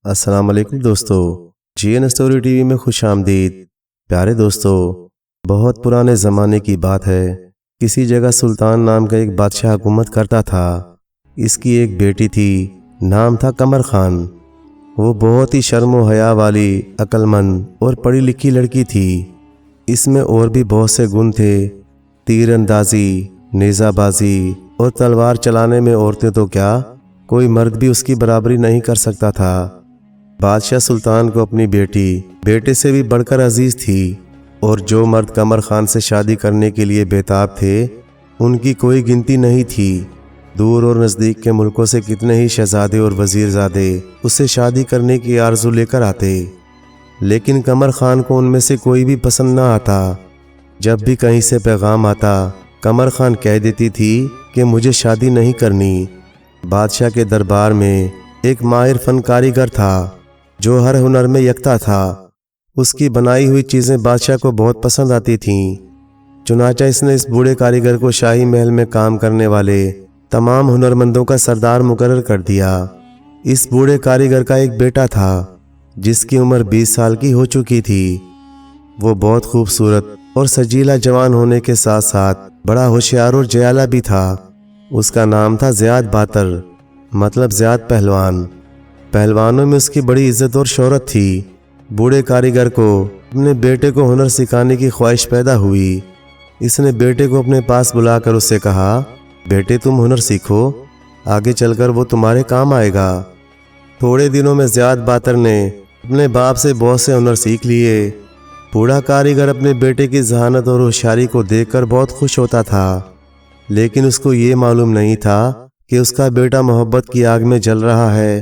السلام علیکم دوستو، جی این اسٹوری ٹی وی میں خوش آمدید۔ پیارے دوستو، بہت پرانے زمانے کی بات ہے۔ کسی جگہ سلطان نام کا ایک بادشاہ حکومت کرتا تھا۔ اس کی ایک بیٹی تھی، نام تھا قمر خان۔ وہ بہت ہی شرم و حیا والی، عقل مند اور پڑھی لکھی لڑکی تھی۔ اس میں اور بھی بہت سے گن تھے۔ تیر اندازی، نیزہ بازی اور تلوار چلانے میں عورتیں تو کیا، کوئی مرد بھی اس کی برابری نہیں کر سکتا تھا۔ بادشاہ سلطان کو اپنی بیٹے سے بھی بڑھ کر عزیز تھی، اور جو مرد قمر خان سے شادی کرنے کے لیے بےتاب تھے ان کی کوئی گنتی نہیں تھی۔ دور اور نزدیک کے ملکوں سے کتنے ہی شہزادے اور وزیرزادے اس سے شادی کرنے کی آرزو لے کر آتے، لیکن قمر خان کو ان میں سے کوئی بھی پسند نہ آتا۔ جب بھی کہیں سے پیغام آتا، قمر خان کہہ دیتی تھی کہ مجھے شادی نہیں کرنی۔ بادشاہ کے دربار میں ایک ماہر فن کاریگر تھا جو ہر ہنر میں یکتا تھا۔ اس کی بنائی ہوئی چیزیں بادشاہ کو بہت پسند آتی تھیں۔ چنانچہ اس نے اس بوڑھے کاریگر کو شاہی محل میں کام کرنے والے تمام ہنرمندوں کا سردار مقرر کر دیا۔ اس بوڑھے کاریگر کا ایک بیٹا تھا جس کی عمر 20 سال کی ہو چکی تھی۔ وہ بہت خوبصورت اور سجیلا جوان ہونے کے ساتھ ساتھ بڑا ہوشیار اور جیالہ بھی تھا۔ اس کا نام تھا زیاد باتر، مطلب زیاد پہلوان۔ پہلوانوں میں اس کی بڑی عزت اور شہرت تھی۔ بوڑھے کاریگر کو اپنے بیٹے کو ہنر سکھانے کی خواہش پیدا ہوئی۔ اس نے بیٹے کو اپنے پاس بلا کر اس سے کہا، بیٹے تم ہنر سیکھو، آگے چل کر وہ تمہارے کام آئے گا۔ تھوڑے دنوں میں زیاد باتر نے اپنے باپ سے بہت سے ہنر سیکھ لیے۔ بوڑھا کاریگر اپنے بیٹے کی ذہانت اور ہوشیاری کو دیکھ کر بہت خوش ہوتا تھا، لیکن اس کو یہ معلوم نہیں تھا کہ اس کا بیٹا محبت کی آگ میں جل رہا ہے۔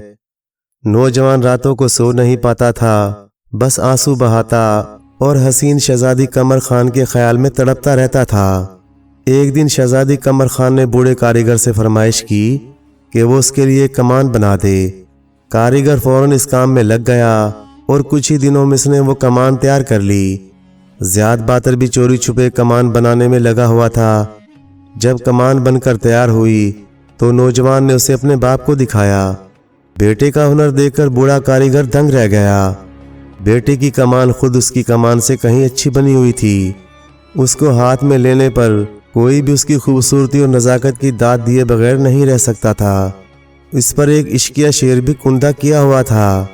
نوجوان راتوں کو سو نہیں پاتا تھا، بس آنسو بہاتا اور حسین شہزادی قمر خان کے خیال میں تڑپتا رہتا تھا۔ ایک دن شہزادی قمر خان نے بوڑھے کاریگر سے فرمائش کی کہ وہ اس کے لیے ایک کمان بنا دے۔ کاریگر فوراً اس کام میں لگ گیا اور کچھ ہی دنوں میں اس نے وہ کمان تیار کر لی۔ زیاد باتر بھی چوری چھپے کمان بنانے میں لگا ہوا تھا۔ جب کمان بن کر تیار ہوئی تو نوجوان نے اسے اپنے باپ کو دکھایا۔ بیٹے کا ہنر دیکھ کر بوڑھا کاریگر دنگ رہ گیا۔ بیٹے کی کمان خود اس کی کمان سے کہیں اچھی بنی ہوئی تھی۔ اس کو ہاتھ میں لینے پر کوئی بھی اس کی خوبصورتی اور نزاکت کی داد دیے بغیر نہیں رہ سکتا تھا۔ اس پر ایک عشقیہ شعر بھی کندہ کیا ہوا تھا۔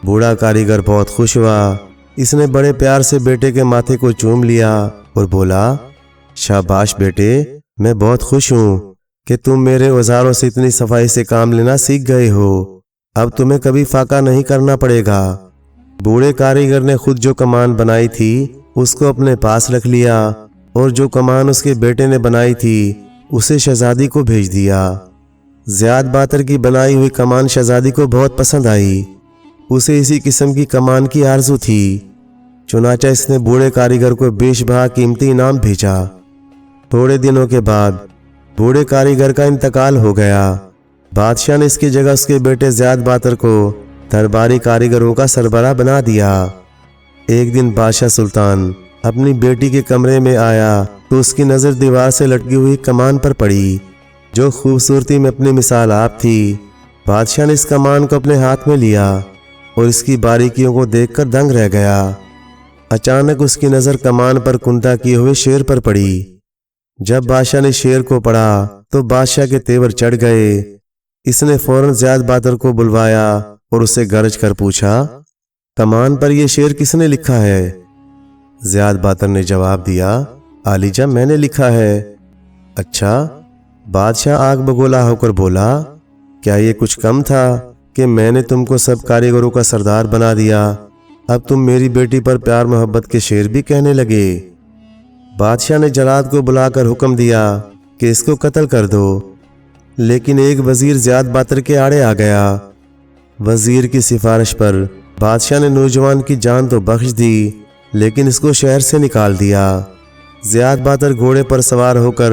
بوڑھا کاریگر بہت خوش ہوا۔ اس نے بڑے پیار سے بیٹے کے ماتھے کو چوم لیا اور بولا، شاباش بیٹے، میں بہت خوش ہوں کہ تم میرے اوزاروں سے اتنی صفائی سے کام لینا سیکھ گئے ہو۔ اب تمہیں کبھی فاقہ نہیں کرنا پڑے گا۔ بوڑھے کاریگر نے خود جو کمان بنائی تھی اس کو اپنے پاس رکھ لیا، اور جو کمان اس کے بیٹے نے بنائی تھی اسے شہزادی کو بھیج دیا۔ زیاد باتر کی بنائی ہوئی کمان شہزادی کو بہت پسند آئی۔ اسے اسی قسم کی کمان کی آرزو تھی۔ چنانچہ اس نے بوڑھے کاریگر کو بیش بہا قیمتی انعام بھیجا۔ تھوڑے دنوں کے بعد بوڑھے کاریگر کا انتقال ہو گیا۔ بادشاہ نے اس کی جگہ اس کے بیٹے زیاد باتر کو درباری کاریگروں کا سربراہ بنا دیا۔ ایک دن بادشاہ سلطان اپنی بیٹی کے کمرے میں آیا تو اس کی نظر دیوار سے لٹکی ہوئی کمان پر پڑی، جو خوبصورتی میں اپنی مثال آپ تھی۔ بادشاہ نے اس کمان کو اپنے ہاتھ میں لیا اور اس کی باریکیوں کو دیکھ کر دنگ رہ گیا۔ اچانک اس کی نظر کمان پر کندہ کیے ہوئے شعر پر پڑی۔ جب بادشاہ نے شعر کو پڑھا تو بادشاہ کے تیور چڑھ گئے۔ اس نے فوراً زیاد باتر کو بلوایا اور اسے گرج کر پوچھا، کمان پر یہ شعر کس نے لکھا ہے؟ زیاد باتر نے جواب دیا، عالیجا میں نے لکھا ہے۔ اچھا؟ بادشاہ آگ بگولا ہو کر بولا، کیا یہ کچھ کم تھا کہ میں نے تم کو سب کاریگروں کا سردار بنا دیا، اب تم میری بیٹی پر پیار محبت کے شعر بھی کہنے لگے؟ بادشاہ نے جلاد کو بلا کر حکم دیا کہ اس کو قتل کر دو، لیکن ایک وزیر زیاد باتر کے آڑے آ گیا۔ وزیر کی سفارش پر بادشاہ نے نوجوان کی جان تو بخش دی، لیکن اس کو شہر سے نکال دیا۔ زیاد باتر گھوڑے پر سوار ہو کر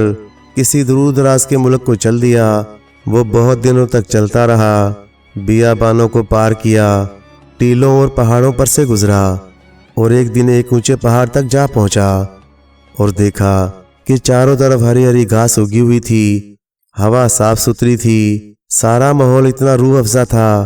کسی دور دراز کے ملک کو چل دیا۔ وہ بہت دنوں تک چلتا رہا، بیابانوں کو پار کیا، ٹیلوں اور پہاڑوں پر سے گزرا، اور ایک دن ایک اونچے پہاڑ تک جا پہنچا اور دیکھا کہ چاروں طرف ہری ہری گھاس اگی ہوئی تھی، ہوا صاف ستھری تھی، سارا ماحول اتنا روح افزا تھا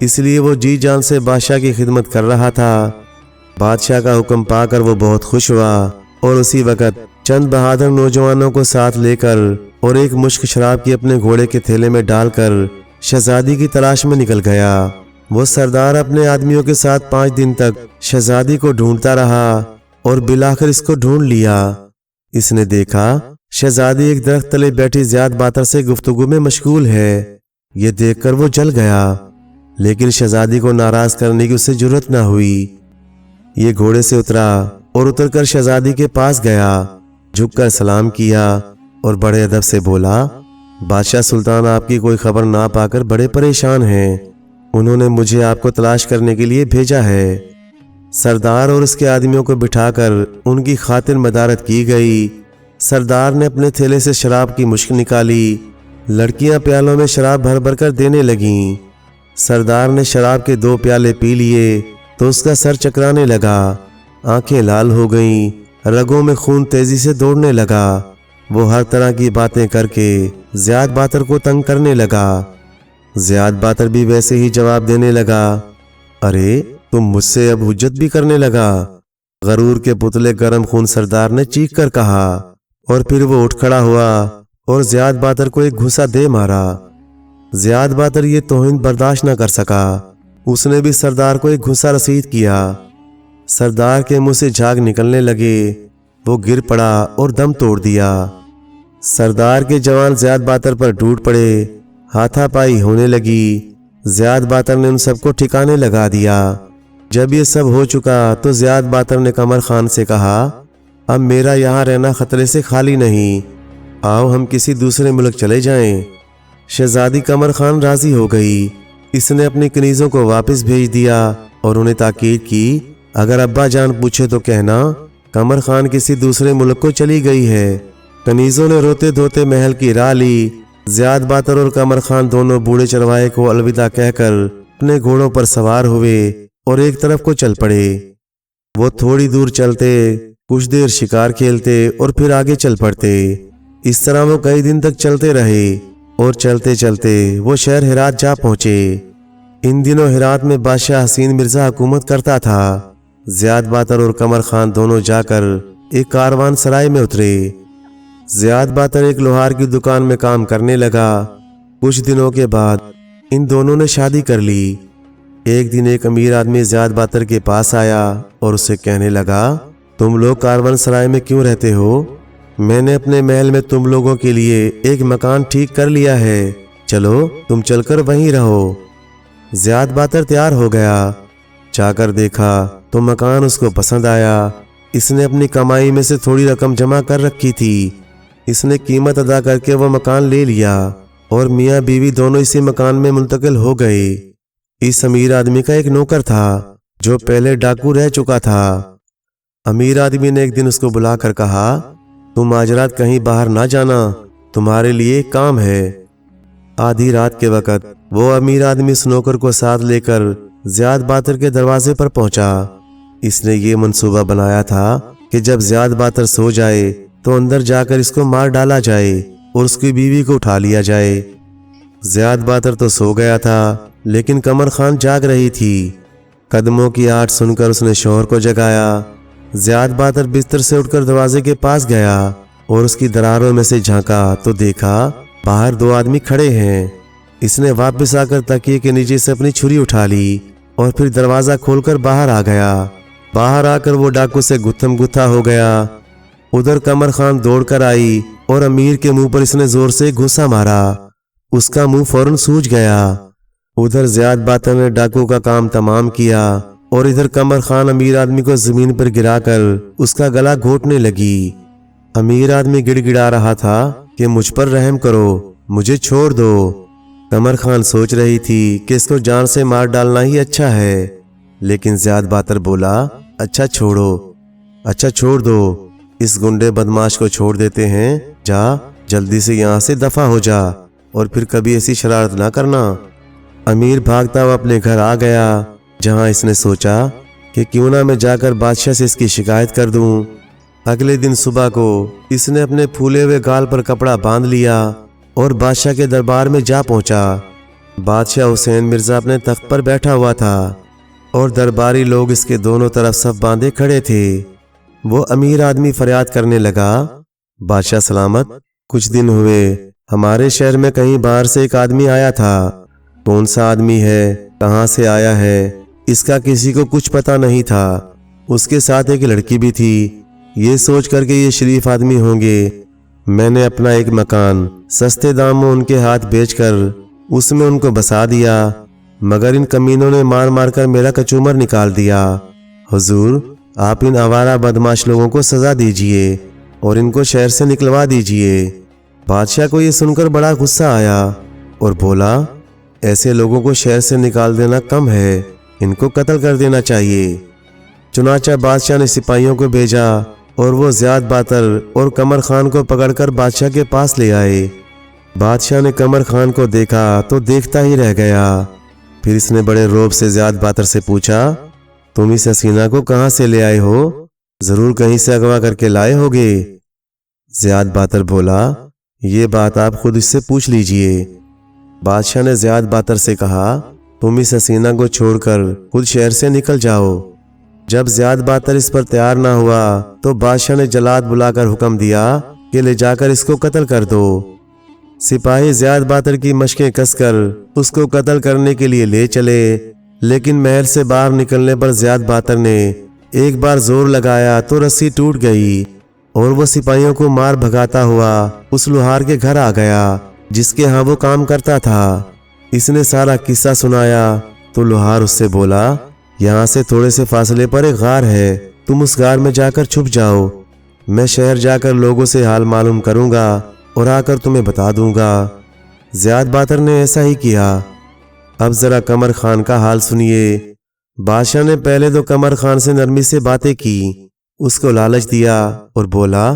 اس لیے وہ جی جان سے بادشاہ کی خدمت کر رہا تھا۔ بادشاہ کا حکم پا کر وہ بہت خوش ہوا اور اسی وقت چند بہادر نوجوانوں کو ساتھ لے کر اور ایک مشک شراب کی اپنے گھوڑے کے تھیلے میں ڈال کر شہزادی کی تلاش میں نکل گیا۔ وہ سردار اپنے آدمیوں کے ساتھ 5 دن تک شہزادی کو ڈھونڈتا رہا اور بالآخر اس کو ڈھونڈ لیا۔ اس نے دیکھا شہزادی ایک درخت تلے بیٹھی زیاد باتر سے گفتگو میں مشغول ہے۔ یہ دیکھ کر وہ جل گیا، لیکن شہزادی کو ناراض کرنے کی اسے جرأت نہ ہوئی۔ یہ گھوڑے سے اترا اور اتر کر شہزادی کے پاس گیا، جھک کر سلام کیا اور بڑے ادب سے بولا، بادشاہ سلطان آپ کی کوئی خبر نہ پا کر بڑے پریشان ہیں۔ انہوں نے مجھے آپ کو تلاش کرنے کے لیے بھیجا ہے۔ سردار اور اس کے آدمیوں کو بٹھا کر ان کی خاطر مدارت کی گئی۔ سردار نے اپنے تھیلے سے شراب کی مشک نکالی۔ لڑکیاں پیالوں میں شراب بھر بھر کر دینے لگیں۔ سردار نے شراب کے 2 پیالے پی لیے تو اس کا سر چکرانے لگا، آنکھیں لال ہو گئیں، رگوں میں خون تیزی سے دوڑنے لگا۔ وہ ہر طرح کی باتیں کر کے زیاد باتر کو تنگ کرنے لگا۔ زیاد باتر بھی ویسے ہی جواب دینے لگا، ارے تم مجھ سے اب حجت بھی کرنے لگا؟ غرور کے پتلے گرم خون سردار نے چیخ کر کہا، اور پھر وہ اٹھ کھڑا ہوا اور زیاد باتر کو ایک گھسا دے مارا۔ زیاد باتر یہ توہین برداشت نہ کر سکا، اس نے بھی سردار کو ایک گھسا رسید کیا۔ سردار کے منہ سے جھاگ نکلنے لگے، وہ گر پڑا اور دم توڑ دیا۔ سردار کے جوان زیاد باتر پر ٹوٹ پڑے، ہاتھا پائی ہونے لگی۔ زیاد باتر نے ان سب کو ٹھکانے لگا دیا۔ جب یہ سب ہو چکا تو زیاد باتر نے قمر خان سے کہا، اب میرا یہاں رہنا خطرے سے خالی نہیں، آؤ ہم کسی دوسرے ملک چلے جائیں۔ شہزادی قمر خان راضی ہو گئی۔ اس نے اپنی کنیزوں کو واپس بھیج دیا اور انہیں تاکید کی، اگر ابا جان پوچھے تو کہنا قمر خان کسی دوسرے ملک کو چلی گئی ہے۔ کنیزوں نے روتے دھوتے محل کی راہ لی۔ زیاد باتر اور قمر خان دونوں بوڑھے چرواہے کو الوداع کہہ کر اپنے گھوڑوں پر سوار ہوئے اور ایک طرف کو چل پڑے۔ وہ تھوڑی دور چلتے، کچھ دیر شکار کھیلتے اور پھر آگے چل پڑتے۔ اس طرح وہ کئی دن تک چلتے رہے اور چلتے چلتے وہ شہر ہرات جا پہنچے۔ ان دنوں ہرات میں بادشاہ حسین مرزا حکومت کرتا تھا۔ زیاد باتر اور قمر خان دونوں جا کر ایک کاروان سرائے میں اترے۔ زیاد باتر ایک لوہار کی دکان میں کام کرنے لگا۔ کچھ دنوں کے بعد ان دونوں نے شادی کر لی۔ ایک دن ایک امیر آدمی زیاد باتر کے پاس آیا اور اسے کہنے لگا، تم لوگ کاروان سرائے میں کیوں رہتے ہو؟ میں نے اپنے محل میں تم لوگوں کے لیے ایک مکان ٹھیک کر لیا ہے، چلو تم چل کر وہیں رہو۔ زیاد باتر تیار ہو گیا، جا کر دیکھا تو مکان اس کو پسند آیا۔ اس نے اپنی کمائی میں سے تھوڑی رقم جمع کر رکھی تھی۔ اس نے قیمت ادا کر کے وہ مکان لے لیا اور میاں بیوی دونوں اسی مکان میں منتقل ہو گئے۔ اس امیر آدمی کا ایک نوکر تھا جو پہلے ڈاکو رہ چکا تھا۔ امیر آدمی نے ایک دن اس کو بلا کر کہا، تم آج رات کہیں باہر نہ جانا، تمہارے لیے ایک کام ہے۔ آدھی رات کے وقت وہ امیر آدمی اس نوکر کو ساتھ لے کر زیاد باتر کے دروازے پر پہنچا۔ اس نے یہ منصوبہ بنایا تھا کہ جب زیاد باتر سو جائے تو اندر جا کر اس کو مار ڈالا جائے اور اس کی بیوی کو اٹھا لیا جائے۔ زیاد باتر تو سو گیا تھا، لیکن قمر خان جاگ رہی تھی۔ قدموں کی آہٹ سن کر اس نے شوہر کو جگایا۔ زیاد باتر بستر سے اٹھ کر دروازے کے پاس گیا اور اس کی دراروں میں سے جھانکا تو دیکھا باہر 2 آدمی کھڑے ہیں۔ اس نے واپس آ کر تکیے کے نیچے سے اپنی چھری اٹھا لی اور پھر دروازہ کھول کر باہر آ گیا۔ باہر آ کر وہ ڈاکو سے گتھم گتھا ہو گیا۔ ادھر قمر خان دوڑ کر آئی اور امیر کے منہ پر اس نے زور سے گھوسا مارا، اس کا منہ فوراً سوج گیا۔ ادھر زیاد باتر نے ڈاکو کا کام تمام کیا اور ادھر قمر خان امیر آدمی کو زمین پر گرا کر اس کا گلا گھونٹنے لگی۔ امیر آدمی گڑ گڑا رہا تھا کہ مجھ پر رحم کرو، مجھے چھوڑ دو۔ قمر خان سوچ رہی تھی کہ اس کو جان سے مار ڈالنا ہی اچھا ہے، لیکن زیاد باتر بولا، اچھا چھوڑ دو، اس گنڈے بدماش کو چھوڑ دیتے ہیں، جا جلدی سے یہاں سے دفع ہو جا اور پھر کبھی ایسی شرارت نہ کرنا۔ امیر بھاگتا ہوا اپنے گھر آ گیا، جہاں اس نے سوچا کہ کیوں نہ میں جا کر بادشاہ سے اس کی شکایت کر دوں۔ اگلے دن صبح کو اس نے اپنے پھولے ہوئے گال پر کپڑا باندھ لیا اور بادشاہ کے دربار میں جا پہنچا۔ بادشاہ حسین مرزا اپنے تخت پر بیٹھا ہوا تھا اور درباری لوگ اس کے دونوں طرف صف باندھے کھڑے تھے۔ وہ امیر آدمی فریاد کرنے لگا، بادشاہ سلامت، کچھ دن ہوئے ہمارے شہر میں کہیں باہر سے ایک آدمی آیا تھا۔ کون سا آدمی ہے، کہاں سے آیا ہے، اس کا کسی کو کچھ پتہ نہیں تھا۔ اس کے ساتھ ایک لڑکی بھی تھی۔ یہ سوچ کر کہ یہ شریف آدمی ہوں گے، میں نے اپنا ایک مکان سستے دام میں ان کے ہاتھ بیچ کر اس میں ان کو بسا دیا، مگر ان کمینوں نے مار مار کر میرا کچومر نکال دیا۔ حضور، آپ ان آوارہ بدماش لوگوں کو سزا دیجئے اور ان کو شہر سے نکلوا دیجئے۔ بادشاہ کو یہ سن کر بڑا غصہ آیا اور بولا، ایسے لوگوں کو شہر سے نکال دینا کم ہے، ان کو قتل کر دینا چاہیے۔ چنانچہ بادشاہ نے سپاہیوں کو بھیجا اور وہ زیاد باتر اور قمر خان کو پکڑ کر بادشاہ کے پاس لے آئے۔ بادشاہ نے قمر خان کو دیکھا تو دیکھتا ہی رہ گیا۔ پھر اس نے بڑے روب سے زیاد باتر سے پوچھا، تم اس حسینہ کو کہاں سے لے آئے ہو؟ ضرور کہیں سے اغوا کر کے لائے ہوگے۔ زیاد باتر بولا، یہ بات آپ خود اس سے پوچھ لیجئے۔ بادشاہ نے زیاد باتر سے کہا، تم اس حسینہ کو چھوڑ کر خود شہر سے نکل جاؤ۔ جب زیاد باتر اس پر تیار نہ ہوا تو بادشاہ نے جلاد بلا کر حکم دیا کہ لے جا کر اس کو قتل کر دو۔ سپاہی زیاد باتر کی مشقیں کس کر اس کو قتل کرنے کے لیے لے چلے، لیکن محل سے باہر نکلنے پر زیاد باتر نے ایک بار زور لگایا تو رسی ٹوٹ گئی اور وہ سپاہیوں کو مار بھگاتا ہوا اس لوہار کے گھر آ گیا جس کے ہاں وہ کام کرتا تھا۔ اس نے سارا قصہ سنایا تو لوہار اس سے بولا، یہاں سے تھوڑے سے فاصلے پر ایک غار ہے، تم اس غار میں جا کر چھپ جاؤ، میں شہر جا کر لوگوں سے حال معلوم کروں گا اور آ کر تمہیں بتا دوں گا۔ زیاد باتر نے ایسا ہی کیا۔ اب ذرا قمر خان کا حال سنیے۔ بادشاہ نے پہلے تو قمر خان سے نرمی سے باتیں کی، اس کو لالچ دیا اور بولا،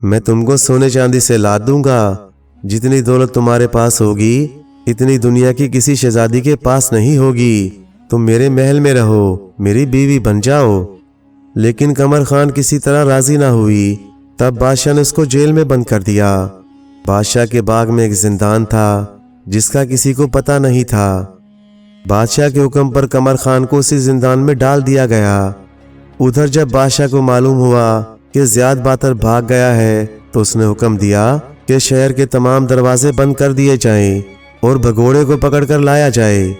میں تم کو سونے چاندی سے لاد دوں گا، جتنی دولت تمہارے پاس ہوگی اتنی دنیا کی کسی شہزادی کے پاس نہیں ہوگی، تم میرے محل میں رہو، میری بیوی بن جاؤ۔ لیکن قمر خان کسی طرح راضی نہ ہوئی۔ تب بادشاہ نے اس کو جیل میں بند کر دیا۔ بادشاہ کے باغ میں ایک زندان تھا جس کا کسی کو پتہ نہیں تھا۔ بادشاہ کے حکم پر قمر خان کو اسی زندان میں ڈال دیا گیا۔ ادھر جب بادشاہ کو معلوم ہوا کہ زیاد باتر بھاگ گیا ہے تو اس نے حکم دیا کہ شہر کے تمام دروازے بند کر دیے جائیں اور بھگوڑے کو پکڑ کر لایا جائے۔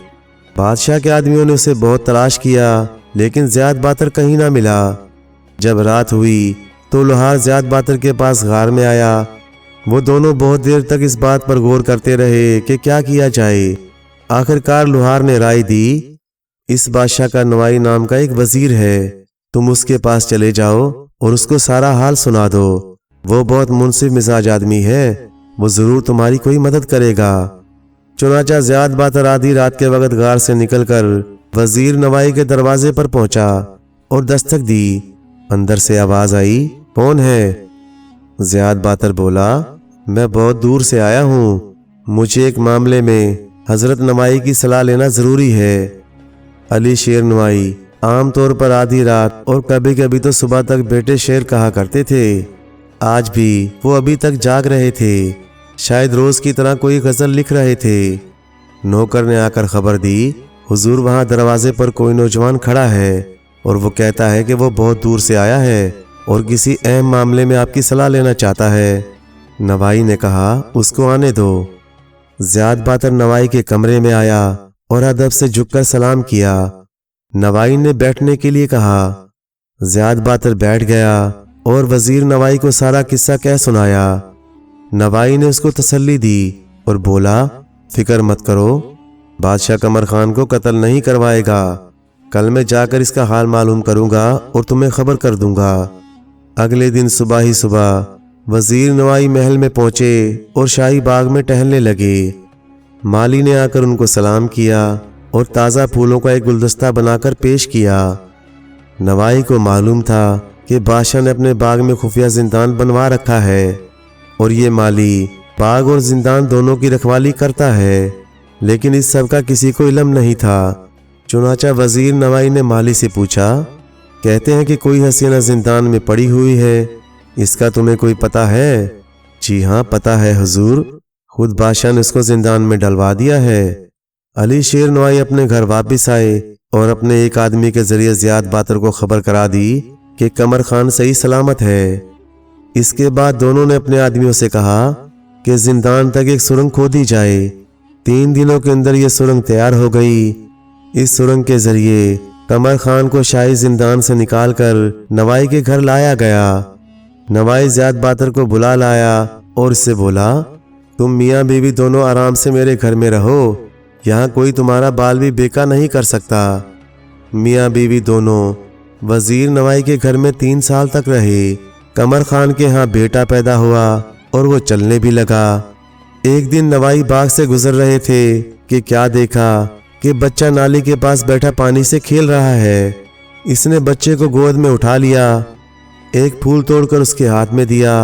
بادشاہ کے آدمیوں نے اسے بہت تلاش کیا لیکن زیاد باتر کہیں نہ ملا۔ جب رات ہوئی تو لوہار زیاد باتر کے پاس غار میں آیا۔ وہ دونوں بہت دیر تک اس بات پر غور کرتے رہے کہ کیا کیا جائے۔ آخرکار لوہار نے رائے دی، اس بادشاہ کا نوائی نام کا ایک وزیر ہے، تم اس کے پاس چلے جاؤ اور اس کو سارا حال سنا دو، وہ بہت منصف مزاج آدمی ہے، وہ ضرور تمہاری کوئی مدد کرے گا۔ چنانچہ زیاد باتر آدھی رات کے وقت غار سے نکل کر وزیر نوائی کے دروازے پر پہنچا اور دستک دی۔ اندر سے آواز آئی، کون ہے؟ زیاد باتر بولا، میں بہت دور سے آیا ہوں، مجھے ایک معاملے میں حضرت نوائی کی صلاح لینا ضروری ہے۔ علی شیر نوائی عام طور پر آدھی رات اور کبھی کبھی تو صبح تک بیٹے شیر کہا کرتے تھے۔ آج بھی وہ ابھی تک جاگ رہے تھے، شاید روز کی طرح کوئی غزل لکھ رہے تھے۔ نوکر نے آ کر خبر دی، حضور وہاں دروازے پر کوئی نوجوان کھڑا ہے اور وہ کہتا ہے کہ وہ بہت دور سے آیا ہے اور کسی اہم معاملے میں آپ کی صلاح لینا چاہتا ہے۔ نوائی نے کہا، اس کو آنے دو۔ زیاد باتر نوائی کے کمرے میں آیا اور ادب سے جھک کر سلام کیا۔ نوائی نے بیٹھنے کے لیے کہا۔ زیاد باتر بیٹھ گیا اور وزیر نوائی کو سارا قصہ کہہ سنایا۔ نوائی نے اس کو تسلی دی اور بولا، فکر مت کرو، بادشاہ قمر خان کو قتل نہیں کروائے گا، کل میں جا کر اس کا حال معلوم کروں گا اور تمہیں خبر کر دوں گا۔ اگلے دن صبح ہی صبح وزیر نوائی محل میں پہنچے اور شاہی باغ میں ٹہلنے لگے۔ مالی نے آ کر ان کو سلام کیا اور تازہ پھولوں کا ایک گلدستہ بنا کر پیش کیا۔ نوائی کو معلوم تھا کہ بادشاہ نے اپنے باغ میں خفیہ زندان بنوا رکھا ہے اور یہ مالی باغ اور زندان دونوں کی رکھوالی کرتا ہے، لیکن اس سب کا کسی کو علم نہیں تھا۔ چنانچہ وزیر نوائی نے مالی سے پوچھا، کہتے ہیں کہ کوئی حسینہ زندان میں پڑی ہوئی ہے، اس کا تمہیں کوئی پتہ ہے؟ جی ہاں، پتہ ہے حضور، خود بادشاہ نے اس کو زندان میں ڈلوا دیا ہے۔ علی شیر نوائی اپنے گھر واپس آئے اور اپنے ایک آدمی کے ذریعے زیاد باتر کو خبر کرا دی کہ قمر خان صحیح سلامت ہے۔ اس کے بعد دونوں نے اپنے آدمیوں سے کہا کہ زندان تک ایک سرنگ کھودی جائے۔ 3 دنوں کے اندر یہ سرنگ تیار ہو گئی۔ اس سرنگ کے ذریعے قمر خان کو شاہی زندان سے نکال کر نوائی کے گھر لایا گیا۔ نوائی زیاد باتر کو بلا لایا اور اس سے بولا، تم میاں بیوی دونوں آرام سے میرے گھر میں رہو، یہاں کوئی تمہارا بال بھی بیکا نہیں کر سکتا۔ میاں بیوی دونوں وزیر نوائی کے گھر میں 3 سال تک رہے۔ قمر خان کے ہاں بیٹا پیدا ہوا اور وہ چلنے بھی لگا۔ ایک دن نوائی باغ سے گزر رہے تھے کہ کیا دیکھا کہ بچہ نالی کے پاس بیٹھا پانی سے کھیل رہا ہے۔ اس نے بچے کو گود میں اٹھا لیا، ایک پھول توڑ کر اس کے ہاتھ میں دیا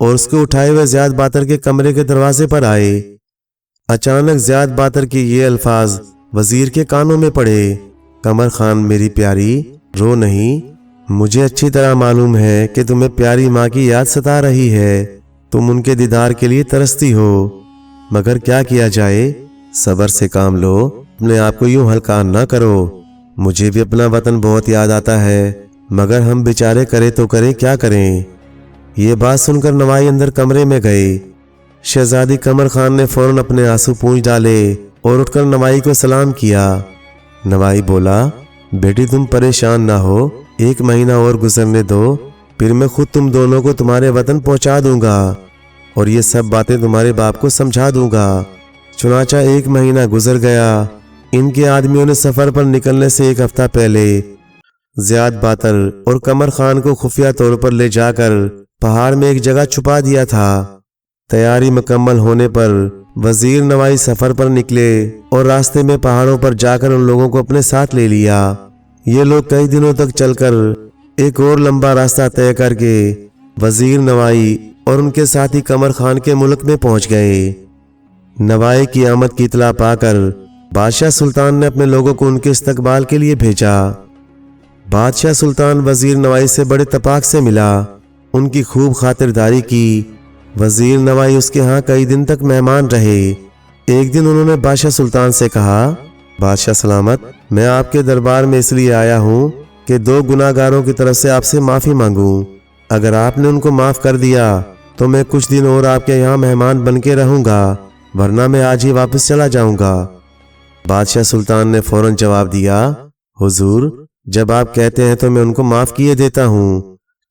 اور اس کو اٹھائے ہوئے زیاد باتر کے کمرے کے دروازے پر آئے۔ اچانک زیاد باتر کے یہ الفاظ وزیر کے کانوں میں پڑے، قمر خان میری پیاری، رو نہیں، مجھے اچھی طرح معلوم ہے کہ تمہیں پیاری ماں کی یاد ستا رہی ہے، تم ان کے دیدار کے لیے ترستی ہو، مگر کیا کیا جائے، صبر سے کام لو، اپنے آپ کو یوں ہلکا نہ کرو، مجھے بھی اپنا وطن بہت یاد آتا ہے، مگر ہم بیچارے کرے تو کرے کیا کریں۔ یہ بات سن کر نوائی اندر کمرے میں گئے۔ شہزادی قمر خان نے فوراً اپنے آنسو پونچھ ڈالے اور اٹھ کر نوائی کو سلام کیا۔ نوائی بولا، بیٹی تم پریشان نہ ہو، 1 مہینہ اور گزرنے دو، پھر میں خود تم دونوں کو تمہارے وطن پہنچا دوں گا اور یہ سب باتیں تمہارے باپ کو سمجھا دوں گا۔ چنانچہ 1 مہینہ گزر گیا۔ ان کے آدمیوں نے سفر پر نکلنے سے 1 ہفتہ پہلے زیاد باتر اور قمر خان کو خفیہ طور پر لے جا کر پہاڑ میں ایک جگہ چھپا دیا تھا۔ تیاری مکمل ہونے پر وزیر نوائی سفر پر نکلے اور راستے میں پہاڑوں پر جا کر ان لوگوں کو اپنے ساتھ لے لیا۔ یہ لوگ کئی دنوں تک چل کر ایک اور لمبا راستہ طے کر کے وزیر نوائی اور ان کے ساتھی قمر خان کے ملک میں پہنچ گئے۔ نوائی کی آمد کی اطلاع پا کر بادشاہ سلطان نے اپنے لوگوں کو ان کے استقبال کے لیے بھیجا۔ بادشاہ سلطان وزیر نوائی سے بڑے اتفاق سے ملا، ان کی خوب خاطرداری کی۔ وزیر نوائی اس کے ہاں کئی دن تک مہمان رہے۔ ایک دن انہوں نے بادشاہ سلطان سے کہا، بادشاہ سلامت، میں آپ کے دربار میں اس لیے آیا ہوں کہ 2 گناہ گاروں کی طرف سے آپ سے معافی مانگوں۔ اگر آپ نے ان کو معاف کر دیا تو میں کچھ دن اور آپ کے یہاں مہمان بن کے رہوں گا، ورنہ میں آج ہی واپس چلا جاؤں گا۔ بادشاہ سلطان نے فوراً جواب دیا، حضور، جب آپ کہتے ہیں تو میں ان کو معاف کیے دیتا ہوں،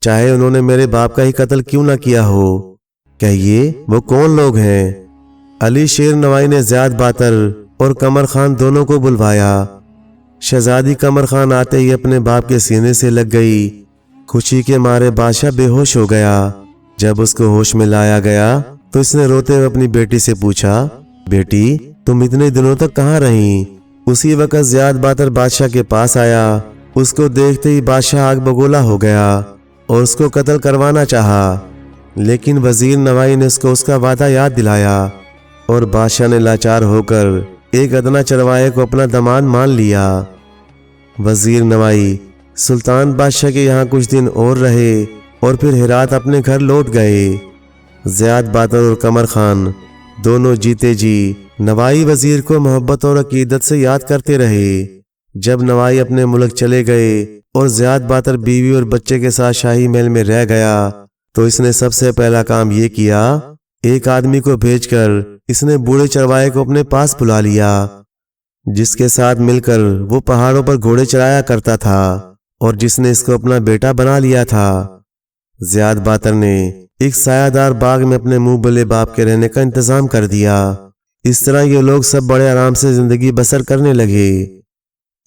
چاہے انہوں نے میرے باپ کا ہی قتل کیوں نہ کیا ہو۔ کہیے وہ کون لوگ ہیں؟ علی شیر نوائی نے زیاد باتر اور قمر خان دونوں کو بلوایا۔ شہزادی قمر خان آتے ہی اپنے باپ کے سینے سے لگ گئی۔ خوشی کے مارے بادشاہ بے ہوش ہو گیا۔ جب اس کو ہوش میں لایا گیا تو اس نے روتے ہوئے اپنی بیٹی سے پوچھا، بیٹی تم اتنے دنوں تک کہاں رہیں؟ اسی وقت زیاد باتر بادشاہ کے پاس آیا۔ اس کو دیکھتے ہی بادشاہ آگ بگولا ہو گیا اور اس کو قتل کروانا چاہا، لیکن وزیر نوائی نے اس کو اس کا وعدہ یاد دلایا اور بادشاہ نے لاچار ہو کر ایک ادنا چروائے کو اپنا داماد مان لیا۔ وزیر نوائی سلطان بادشاہ کے یہاں کچھ دن اور رہے اور پھر ہرات اپنے گھر لوٹ گئے۔ زیاد باتر اور قمر خان دونوں جیتے جی نوائی وزیر کو محبت اور عقیدت سے یاد کرتے رہے۔ جب نوائی اپنے ملک چلے گئے اور زیاد باتر بیوی اور بچے کے ساتھ شاہی محل میں رہ گیا تو اس نے سب سے پہلا کام یہ کیا، ایک آدمی کو بھیج کر اس نے بوڑھے چروائے کو اپنے پاس بلا لیا، جس کے ساتھ مل کر وہ پہاڑوں پر گھوڑے چرایا کرتا تھا اور جس نے اس کو اپنا بیٹا بنا لیا تھا۔ زیاد باتر نے ایک سایہ دار باغ میں اپنے منہ بلے باپ کے رہنے کا انتظام کر دیا۔ اس طرح یہ لوگ سب بڑے آرام سے زندگی بسر کرنے لگے۔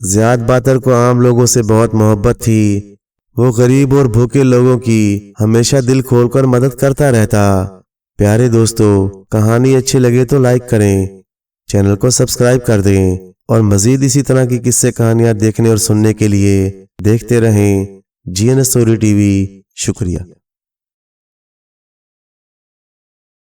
زیاد باتر کو عام لوگوں سے بہت محبت تھی۔ وہ غریب اور بھوکے لوگوں کی ہمیشہ دل کھول کر مدد کرتا رہتا۔ پیارے دوستو، کہانی اچھی لگے تو لائک کریں، چینل کو سبسکرائب کر دیں اور مزید اسی طرح کی قصے کہانیاں دیکھنے اور سننے کے لیے دیکھتے رہیں GN اسٹوری ٹی وی۔ شکریہ۔